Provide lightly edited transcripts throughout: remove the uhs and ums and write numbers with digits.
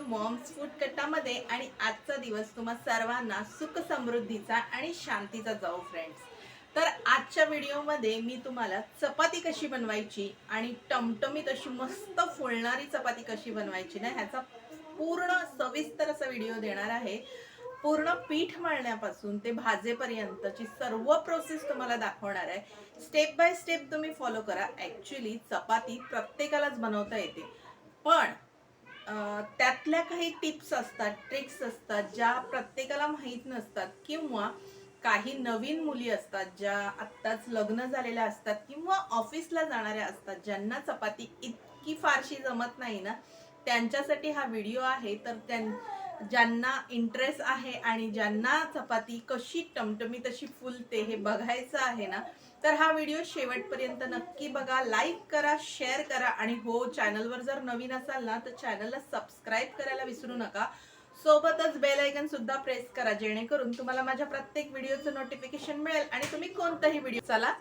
Moms food कट्टामध्ये आणि आजचा दिवस तुम्हा सर्वांना सुख समृद्धीचा आणि शांतीचा जाऊ फ्रेंड्स। तर आजच्या व्हिडिओमध्ये मी तुम्हाला चपाती कशी बनवायची आणि टमटमीत अशी मस्त फुलणारी चपाती कशी बनवायची ना ह्याचा पूर्ण सविस्तर असा व्हिडिओ देणार आहे। पूर्ण पीठ मळण्यापासून ते भाजेपर्यंतची सर्व प्रोसेस तुम्हाला दाखवणार आहे। स्टेप बाय स्टेप तुम्ही फॉलो करा। ऍक्च्युली चपाती प्रत्येकालाच बनवता येते, पण त्यातल्या काही टिप्स असतात, ट्रिक्स असतात ज्या प्रत्येकाला माहीत नसतात, किंवा काही नवीन मुली असतात ज्या आत्ताच लग्न झालेल्या असतात किंवा ऑफिसला जाणाऱ्या असतात, ज्यांना चपाती इतकी फारशी जमत नाही ना, त्यांच्यासाठी हा व्हिडिओ आहे। तर ज्यांना इंटरेस्ट आहे आणि ज्यांना चपाती कशी टमटमीत अशी फुलते हे बघायचं आहे ना, तर हा व्हिडिओ शेवटपर्यंत नक्की बघा, लाईक करा, शेअर करा आणि हो, चॅनलवर जर नवीन असाल ना तर चॅनलला सबस्क्राईब करायला विसरू नका। सोबतच बेल आयकन सुद्धा प्रेस करा, जेणेकरून तुम्हाला माझ्या प्रत्येक व्हिडिओचं नोटिफिकेशन मिळेल आणि तुम्ही कोणताही व्हिडिओ चला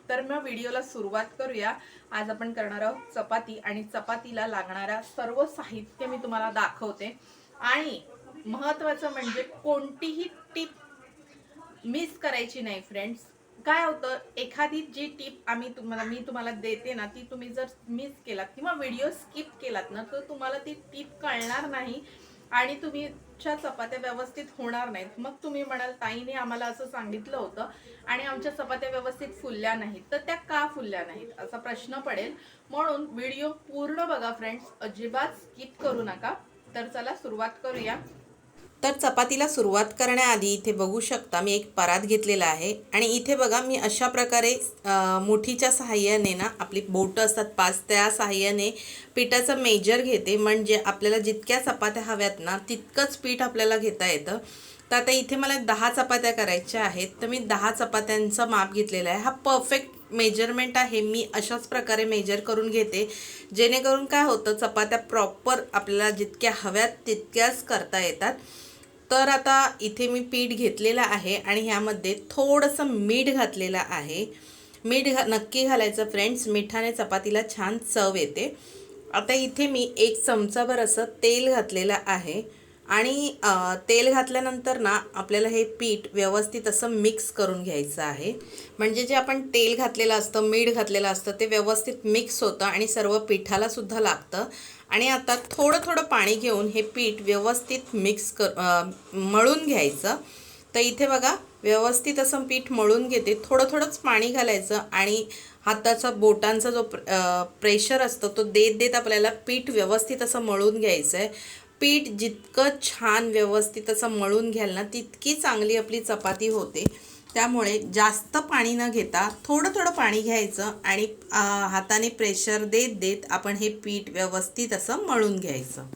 तर मग व्हिडिओला सुरुवात करूया। आज आपण करणार आहोत चपाती आणि चपातीला लागणारा सर्व साहित्य मी तुम्हाला दाखवते। आणि महत्त्वाचं म्हणजे कोणतीही टिप मिस करायची नाही फ्रेंड्स। काय होतं, एखादी जी टिप मी तुम्हाला देते ना, ती तुम्ही जर मिस केलात किंवा व्हिडिओ स्किप केलात ना, तर तुम्हाला ती टिप कळणार नाही आणि तुमच्या चपात्या व्यवस्थित होणार नाहीत। मग तुम्ही म्हणाल ताईने आम्हाला असं सांगितलं होतं आणि आमच्या चपात्या व्यवस्थित फुलल्या नाहीत, तर त्या का फुलल्या नाहीत असा प्रश्न पडेल। म्हणून व्हिडिओ पूर्ण बघा फ्रेंड्स, अजिबात स्किप करू नका। तर चला सुरुवात करूया। तर चपातीला सुरुवात करण्याआधी इथे बघू शकता मी एक परात घेतलेला आहे आणि इथे बघा मी अशा प्रकारे मुठीच्या सहाय्याने ना, आपली बोटं असतात 5, त्या सहाय्याने पिठाचं मेजर घेते, म्हणजे आपल्याला जितक्या चपात्या हव्यात ना तितकंच पीठ आपल्याला घेता येतं। तर आता इथे मला 10 चपात्या करायच्या आहेत, तर मी 10 चपात्यांचं माप घेतलेलं आहे। हा परफेक्ट मेजरमेंट आहे, मी अशाच प्रकारे मेजर करून घेते, जेणेकरून काय होतं, चपात्या प्रॉपर आपल्याला जितक्या हव्यात तितक्याच करता येतात। तर आता इथे मी पीठ घेतलेलं आहे आणि ह्यामध्ये थोडंसं मीठ घातलेलं आहे। मीठ नक्की घालायचं फ्रेंड्स, मिठाने चपातीला छान चव येते। आता इथे मी 1 चमचाभर असं तेल घातलेलं आहे आणि तेल घातल्यानंतर ना आपल्याला हे पीठ व्यवस्थित असं मिक्स करून घ्यायचं आहे, म्हणजे जे आपण तेल घातलेलं असतं, मीठ घातलेलं असतं, ते व्यवस्थित मिक्स होतं आणि सर्व पिठाला सुद्धा लागतं। आणि आता थोडं थोडं पाणी घेऊन हे पीठ व्यवस्थित मळून घ्यायचं। तर इथे बघा व्यवस्थित असं पीठ मळून घेते, थोडं थोडंच पाणी घालायचं आणि हाताचा बोटांचा जो प्रेशर असतो तो देत देत आपल्याला पीठ व्यवस्थित असं मळून घ्यायचं आहे। पीठ जितकं छान व्यवस्थित असं मळून घ्याल ना, तितकी चांगली आपली चपाती होते। त्यामुळे जास्त पाणी न घेता थोडं थोडं पाणी घ्यायचं आणि हाताने प्रेशर देत देत आपण हे पीठ व्यवस्थित असं मळून घ्यायचं।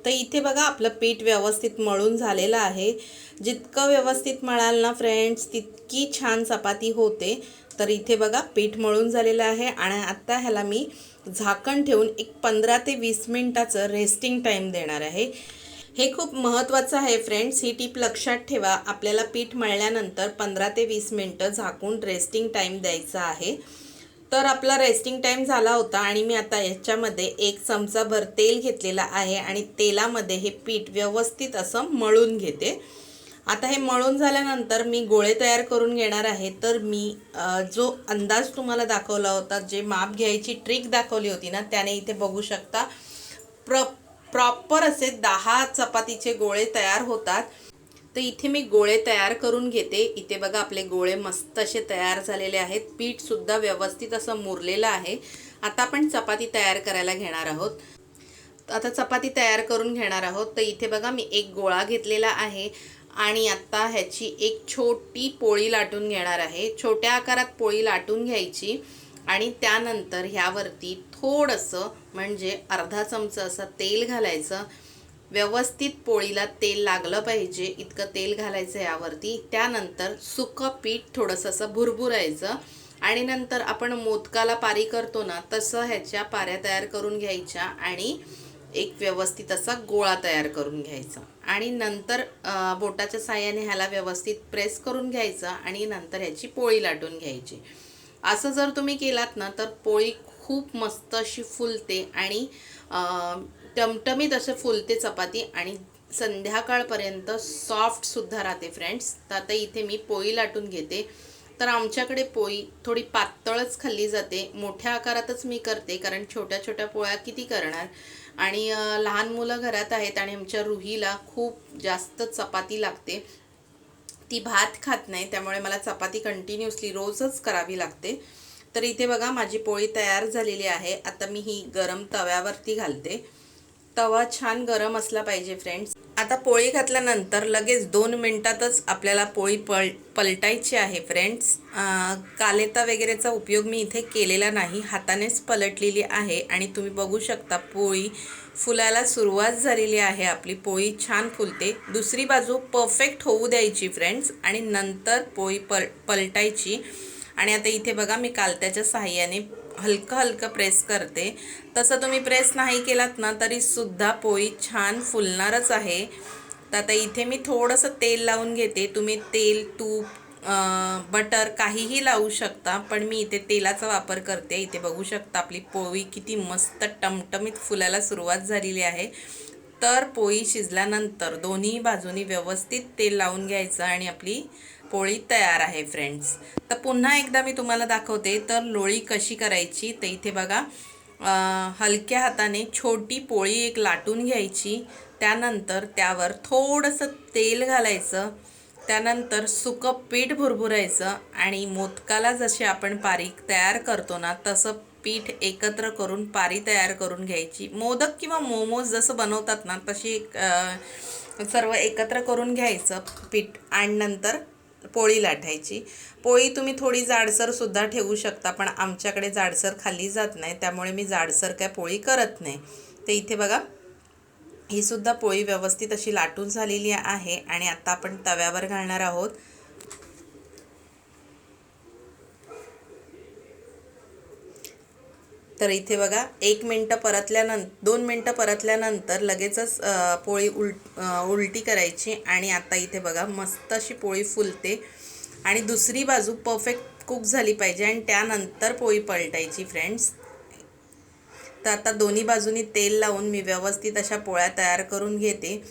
तर इथे बघा आपलं पीठ व्यवस्थित मळून झालेलं आहे। जितकं व्यवस्थित मळाल ना फ्रेंड्स, तितकी छान चपाती होते। तर इथे बघा पीठ मळून झालेलं आहे आणि आता ह्याला मी झाकण ठेवून एक 15 ते 20 मिनिटाचं रेस्टिंग टाईम देणार आहे। हे खूप महत्त्वाचं आहे फ्रेंड्स, ही टीप लक्षात ठेवा। आपल्याला पीठ मळल्यानंतर 15 ते 20 मिनिटं झाकून रेस्टिंग टाईम द्यायचा आहे। तर आपला रेस्टिंग टाईम झाला होता आणि मी आता याच्यामध्ये 1 चमचाभर तेल घेतलेला आहे आणि तेलामध्ये हे पीठ व्यवस्थित असं मळून घेते। आता हे मळून झाल्यानंतर मी गोळे तयार करून घेणार आहे। तर मी जो अंदाज तुम्हाला दाखवला होता, जे माप घ्यायची ट्रिक दाखवली होती ना, त्याने इथे बघू शकता प्रॉपर असे 10 चपातीचे गोळे तयार होतात। तर इथे मी गोळे तयार करून घेते। इथे बघा आपले गोळे मस्त असे तयार झालेले आहेत, पीठ सुद्धा व्यवस्थित असं मुरलेलं आहे। आता आपण चपाती तयार करायला घेणार आहोत। आता चपाती तयार करून घेणार आहोत। तर इथे बघा मी एक गोळा घेतलेला आहे आणि आता ह्याची एक छोटी पोळी लाटून घेणार आहे। छोट्या आकारात पोळी लाटून घ्यायची आणि त्यानंतर ह्यावरती थोडंसं म्हणजे अर्धा चमचा असं तेल घालायचं। व्यवस्थित पोळीला तेल लागलं पाहिजे इतकं तेल घालायचं यावरती। त्यानंतर सुकं पीठ थोडंसं असं भुरभुरायचं आणि नंतर आपण मोदकाला पारी करतो ना, तसं ह्याच्या पाऱ्या तयार करून घ्यायच्या आणि एक व्यवस्थित असा गोळा तयार करून घ्यायचा आणि नंतर बोटाच्या साहाय्याने ह्याला व्यवस्थित प्रेस करून घ्यायचं आणि नंतर ह्याची पोळी लाटून घ्यायची। असं जर तुम्ही केलात ना, तर पोळी खूप मस्त अशी फुलते आणि टमटमीत असं फुलते चपाती आणि संध्याकाळपर्यंत सॉफ्ट सुद्धा राहते फ्रेंड्स. तर आता इथे मी पोळी लाटून घेते. तर आमच्याकडे पोळी थोडी पातळच खाल्ली जाते, मोठ्या आकारातच मी करते कारण छोट्या छोट्या पोळ्या किती करणार. आणि लहान मुलं घरात आहेत आणि आमच्या रुहीला खूप जास्त चपाती लागते. ती भात खात नाही, त्यामुळे मला चपाती कंटिन्युअसली रोजच करावी लागते. तर इथे बघा माझी पोळी तयार झालेली आहे. आता मी ही गरम तव्यावरती घालते. तवा छान गरम असला पाहिजे फ्रेंड्स. आता पोळी घातल्यानंतर लगेच 2 मिनिटातच आपल्याला पोळी पलटायची आहे फ्रेंड्स. कालेता वगैरेचा उपयोग मी इथे केलेला नाही, हातानेच पलटलेली आहे. आणि तुम्ही बघू शकता पोळी फुलायला सुरुवात झालेली आहे. आपली पोळी छान फुलते. दुसरी बाजू परफेक्ट होऊ द्यायची फ्रेंड्स आणि नंतर पोळी पलटायची. आणि आता इथे बघा मी कालत्याच्या साहाय्याने हलकं हलकं प्रेस करते. तसं तुम्ही प्रेस नाही केलात ना तरी सुद्धा पोळी छान फुलणारच आहे. तर आता इथे मी थोडंसं तेल लावून घेते. तुम्ही तेल, तूप, बटर काहीही लावू शकता, पण मी इथे तेलाचा वापर करते. इथे बघू शकता आपली पोळी किती मस्त टमटमीत फुलायला सुरुवात झालेली आहे. तर पोळी शिजल्यानंतर दोन्ही बाजूनी व्यवस्थित तेल लावून घ्यायचं आणि आपली पोळी तयार आहे फ्रेंड्स. तर पुन्हा एकदा मी तुम्हाला दाखवते तर लोळी कशी करायची. तर इथे बघा हलक्या हाताने छोटी पोळी एक लाटून घ्यायची. त्यानंतर त्यावर थोडंसं तेल घालायचं. त्यानंतर सुकं पीठ भुरभुरायचं आणि मोदकाला जसे आपण पारी तयार करतो ना तसं पीठ एकत्र करून पारी तयार करून घ्यायची. मोदक किंवा मोमोज जसं बनवतात ना तशी सर्व एकत्र करून घ्यायचं पीठ आणि नंतर पोळी लाटायची. पोळी तुम्ही थोडी जाडसर सुद्धा ठेवू शकता, पण आमच्याकडे जाडसर खाल्ली जात नाही, त्यामुळे मी जाडसर काय पोळी करत नाही. तर इथे बघा ही सुद्धा पोळी व्यवस्थित अशी लाटून झालेली आहे आणि आता आपण तव्यावर घालणार आहोत. तर इथे बघा 1 मिनिट परतल्यानंतर 2 मिनिटं परतल्यानंतर लगेचच पोळी उलटी करायची. आणि आता इथे बघा मस्त अशी पोळी फुलते आणि दुसरी बाजू परफेक्ट कुक झाली पाहिजे आणि त्यानंतर पोळी पलटायची फ्रेंड्स. तर आता दोन्ही बाजूनी तेल लावून मी व्यवस्थित अशा पोळ्या तयार करून घेते.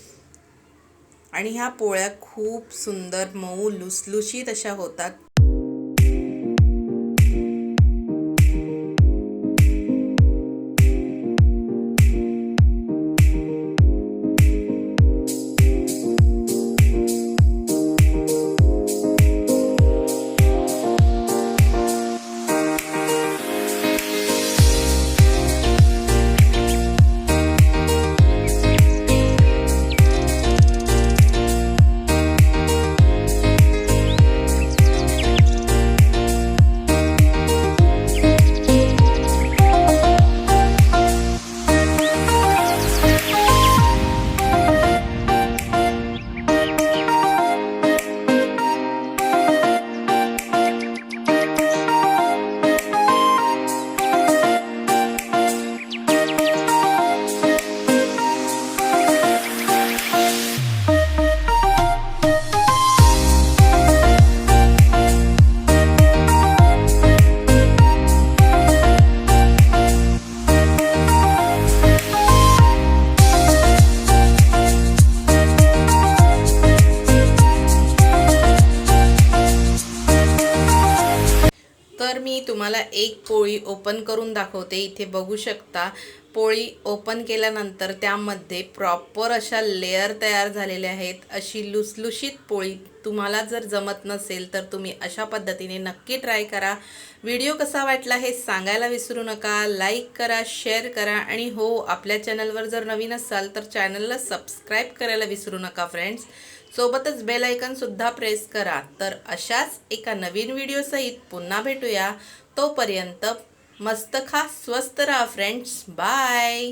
आणि ह्या पोळ्या खूप सुंदर मऊ लुसलुशीत अशा होतात. तर मी तुम्हाला एक पोळी ओपन करून दाखवते. इथे बघू शकता पोळी ओपन केल्यानंतर त्यामध्ये प्रॉपर अशा लेअर तयार झालेल्या आहेत. अशी लुसलुशीत पोळी तुम्हाला जर जमत नसेल तर तुम्ही अशा पद्धतीने नक्की ट्राय करा. व्हिडिओ कसा वाटला हे सांगायला विसरू नका. लाईक करा, शेअर करा आणि हो, आपल्या चॅनलवर जर नवीन असाल तर चॅनलला सबस्क्राईब करायला विसरू नका फ्रेंड्स. सोबतच बेल आयकॉन सुद्धा प्रेस करा. तर अशाच एका नवीन व्हिडिओ सहित पुन्हा भेटूया. तोपर्यंत मस्त खा, स्वस्त रहा फ्रेंड्स. बाय.